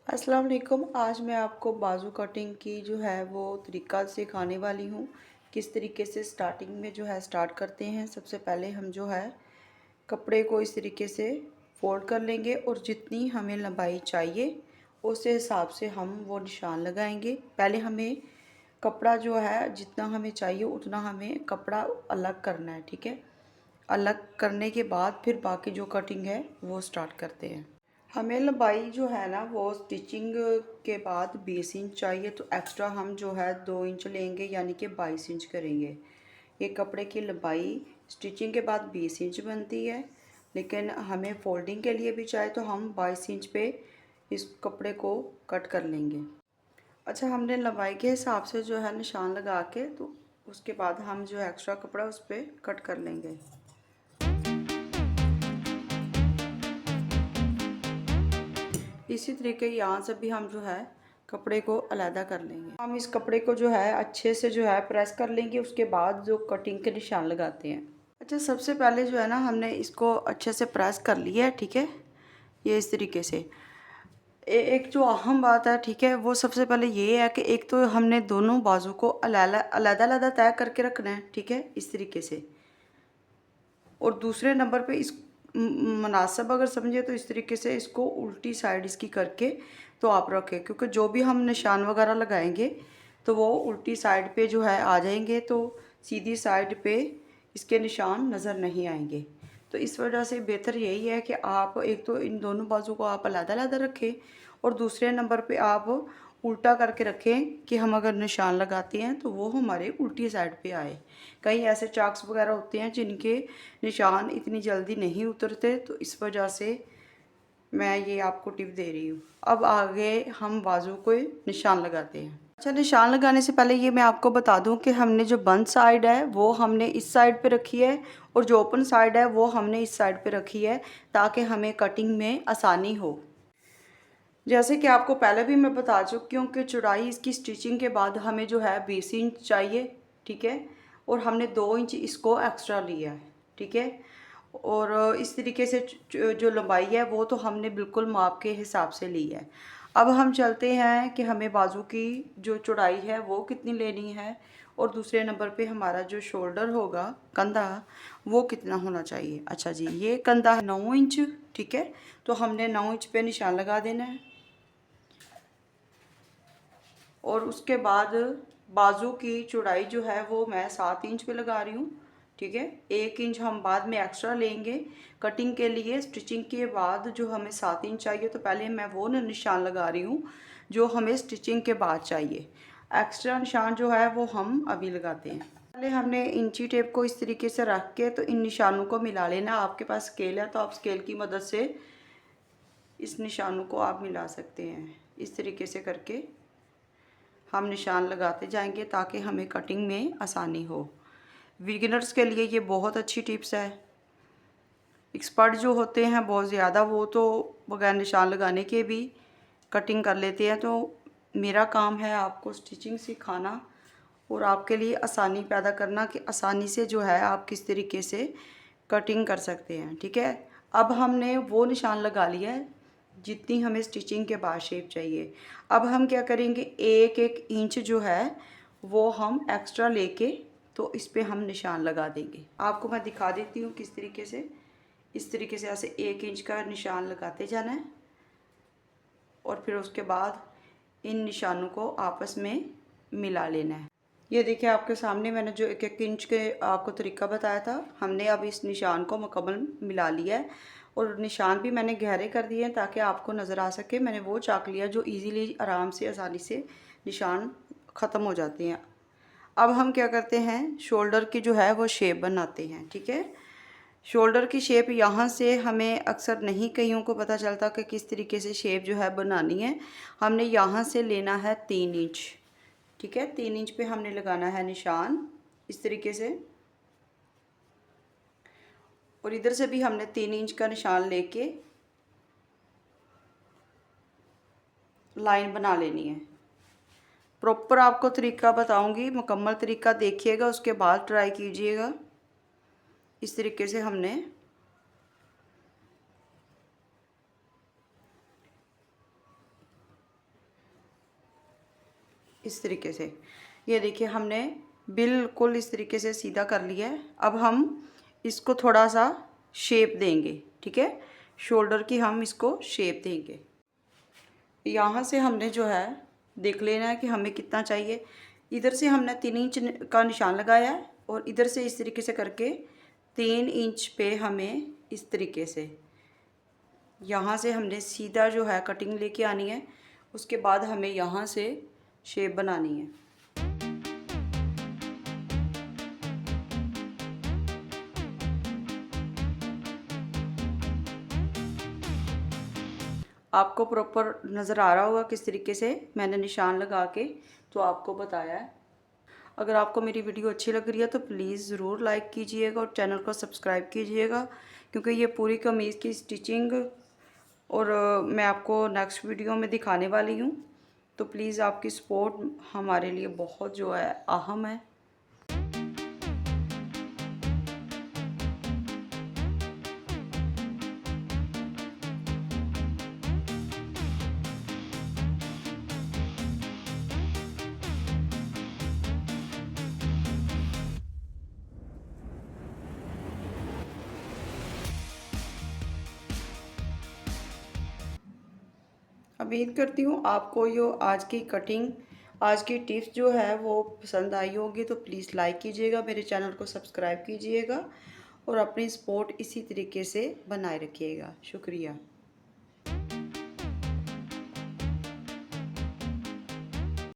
अस्सलाम वालेकुम। आज मैं आपको बाजू कटिंग की जो है वो तरीका सिखाने वाली हूँ। किस तरीके से स्टार्टिंग में जो है स्टार्ट करते हैं। सबसे पहले हम जो है कपड़े को इस तरीके से फोल्ड कर लेंगे और जितनी हमें लंबाई चाहिए उस हिसाब से हम वो निशान लगाएंगे। पहले हमें कपड़ा जो है जितना हमें चाहिए उतना हमें कपड़ा अलग करना है, ठीक है। अलग करने के बाद फिर बाकी जो कटिंग है वो स्टार्ट करते हैं। हमें लंबाई जो है ना वो स्टिचिंग के बाद 20 इंच चाहिए, तो एक्स्ट्रा हम जो है 2 इंच लेंगे, यानी कि 22 इंच करेंगे। ये कपड़े की लंबाई स्टिचिंग के बाद 20 इंच बनती है, लेकिन हमें फोल्डिंग के लिए भी चाहे तो हम 22 इंच पे इस कपड़े को कट कर लेंगे। अच्छा, हमने लंबाई के हिसाब से जो है निशान लगा के तो उसके बाद हम जो एक्स्ट्रा कपड़ा उस पर कट कर लेंगे। इसी तरीके यहाँ से भी हम जो है कपड़े को अलहदा कर लेंगे। हम इस कपड़े को जो है अच्छे से जो है प्रेस कर लेंगे, उसके बाद जो कटिंग के निशान लगाते हैं। अच्छा, सबसे पहले जो है ना हमने इसको अच्छे से प्रेस कर लिया है, ठीक है। ये इस तरीके से एक जो अहम बात है, ठीक है, वो सबसे पहले ये है कि एक तो हमने दोनों बाजू को अलहदा तय करके रखना है, ठीक है, इस तरीके से। और दूसरे नंबर पे इस मुनासिब अगर समझे तो इस तरीके से इसको उल्टी साइड इसकी करके तो आप रखें, क्योंकि जो भी हम निशान वगैरह लगाएंगे तो वो उल्टी साइड पे जो है आ जाएंगे, तो सीधी साइड पे इसके निशान नज़र नहीं आएंगे। तो इस वजह से बेहतर यही है कि आप एक तो इन दोनों बाजू को आप अलग-अलग रखें और दूसरे नंबर पे आप उल्टा करके रखें कि हम अगर निशान लगाते हैं तो वो हमारे उल्टी साइड पे आए। कई ऐसे चाक्स वगैरह होते हैं जिनके निशान इतनी जल्दी नहीं उतरते, तो इस वजह से मैं ये आपको टिप दे रही हूँ। अब आगे हम बाजू को निशान लगाते हैं। अच्छा, निशान लगाने से पहले ये मैं आपको बता दूं कि हमने जो बंद साइड है वो हमने इस साइड पे रखी है और जो ओपन साइड है वो हमने इस साइड पे रखी है, ताकि हमें कटिंग में आसानी हो। जैसे कि आपको पहले भी मैं बता चुकी हूँ कि चौड़ाई इसकी स्टिचिंग के बाद हमें जो है 20 इंच चाहिए, ठीक है। और हमने 2 इंच इसको एक्स्ट्रा लिया है, ठीक है। और इस तरीके से जो लंबाई है वो तो हमने बिल्कुल माप के हिसाब से ली है। अब हम चलते हैं कि हमें बाजू की जो चौड़ाई है वो कितनी लेनी है और दूसरे नंबर पे हमारा जो शोल्डर होगा, कंधा, वो कितना होना चाहिए। अच्छा जी, ये कंधा है 9 इंच, ठीक है। तो हमने 9 इंच पे निशान लगा देना है और उसके बाद बाजू की चौड़ाई जो है वो मैं 7 इंच पे लगा रही हूँ, ठीक है। 1 इंच हम बाद में एक्स्ट्रा लेंगे कटिंग के लिए। स्टिचिंग के बाद जो हमें 7 इंच चाहिए, तो पहले मैं वो निशान लगा रही हूँ जो हमें स्टिचिंग के बाद चाहिए। एक्स्ट्रा निशान जो है वो हम अभी लगाते हैं। पहले हमने इंची टेप को इस तरीके से रख के तो इन निशानों को मिला लेना। आपके पास स्केल है तो आप स्केल की मदद से इस निशानों को आप मिला सकते हैं। इस तरीके से करके हम निशान लगाते जाएंगे ताकि हमें कटिंग में आसानी हो। बिगिनर्स के लिए ये बहुत अच्छी टिप्स है। एक्सपर्ट जो होते हैं बहुत ज़्यादा, वो तो बगैर निशान लगाने के भी कटिंग कर लेते हैं। तो मेरा काम है आपको स्टिचिंग सिखाना और आपके लिए आसानी पैदा करना कि आसानी से जो है आप किस तरीके से कटिंग कर सकते हैं, ठीक है। अब हमने वो निशान लगा लिया है जितनी हमें स्टिचिंग के बाद शेप चाहिए। अब हम क्या करेंगे, 1-1 इंच जो है वो हम एक्स्ट्रा लेके तो इस पे हम निशान लगा देंगे। आपको मैं दिखा देती हूँ किस तरीके से। इस तरीके से ऐसे 1 इंच का निशान लगाते जाना है और फिर उसके बाद इन निशानों को आपस में मिला लेना है। ये देखिए आपके सामने मैंने जो 1-1 इंच के आपको तरीका बताया था, हमने अब इस निशान को मुकम्मल मिला लिया है और निशान भी मैंने गहरे कर दिए हैं ताकि आपको नज़र आ सके। मैंने वो चाक लिया जो इजीली आराम से आसानी से निशान ख़त्म हो जाते हैं। अब हम क्या करते हैं, शोल्डर की जो है वो शेप बनाते हैं, ठीक है। शोल्डर की शेप यहाँ से हमें अक्सर नहीं कईयों को पता चलता कि किस तरीके से शेप जो है बनानी है। हमने यहाँ से लेना है 3 इंच, ठीक है। 3 इंच पे हमने लगाना है निशान इस तरीके से और इधर से भी हमने 3 इंच का निशान लेके लाइन बना लेनी है। प्रॉपर आपको तरीका बताऊंगी, मुकम्मल तरीका देखिएगा, उसके बाद ट्राई कीजिएगा। इस तरीके से हमने इस तरीके से। ये देखिए हमने बिल्कुल इस तरीके से सीधा कर लिया है। अब हम इसको थोड़ा सा शेप देंगे, ठीक है। शोल्डर की हम इसको शेप देंगे। यहाँ से हमने जो है देख लेना है कि हमें कितना चाहिए। इधर से हमने 3 इंच का निशान लगाया है और इधर से इस तरीके से करके 3 इंच पे हमें इस तरीके से यहाँ से हमने सीधा जो है कटिंग लेके आनी है। उसके बाद हमें यहाँ से शेप बनानी है। आपको प्रॉपर नज़र आ रहा होगा किस तरीके से मैंने निशान लगा के तो आपको बताया है। अगर आपको मेरी वीडियो अच्छी लग रही है तो प्लीज़ ज़रूर लाइक कीजिएगा और चैनल को सब्सक्राइब कीजिएगा, क्योंकि ये पूरी कमीज़ की स्टिचिंग और मैं आपको नेक्स्ट वीडियो में दिखाने वाली हूँ। तो प्लीज़ आपकी सपोर्ट हमारे लिए बहुत जो है अहम है। उम्मीद करती हूँ आपको ये आज की कटिंग, आज की टिप्स जो है वो पसंद आई होगी। तो प्लीज़ लाइक कीजिएगा, मेरे चैनल को सब्सक्राइब कीजिएगा और अपनी सपोर्ट इसी तरीके से बनाए रखिएगा। शुक्रिया।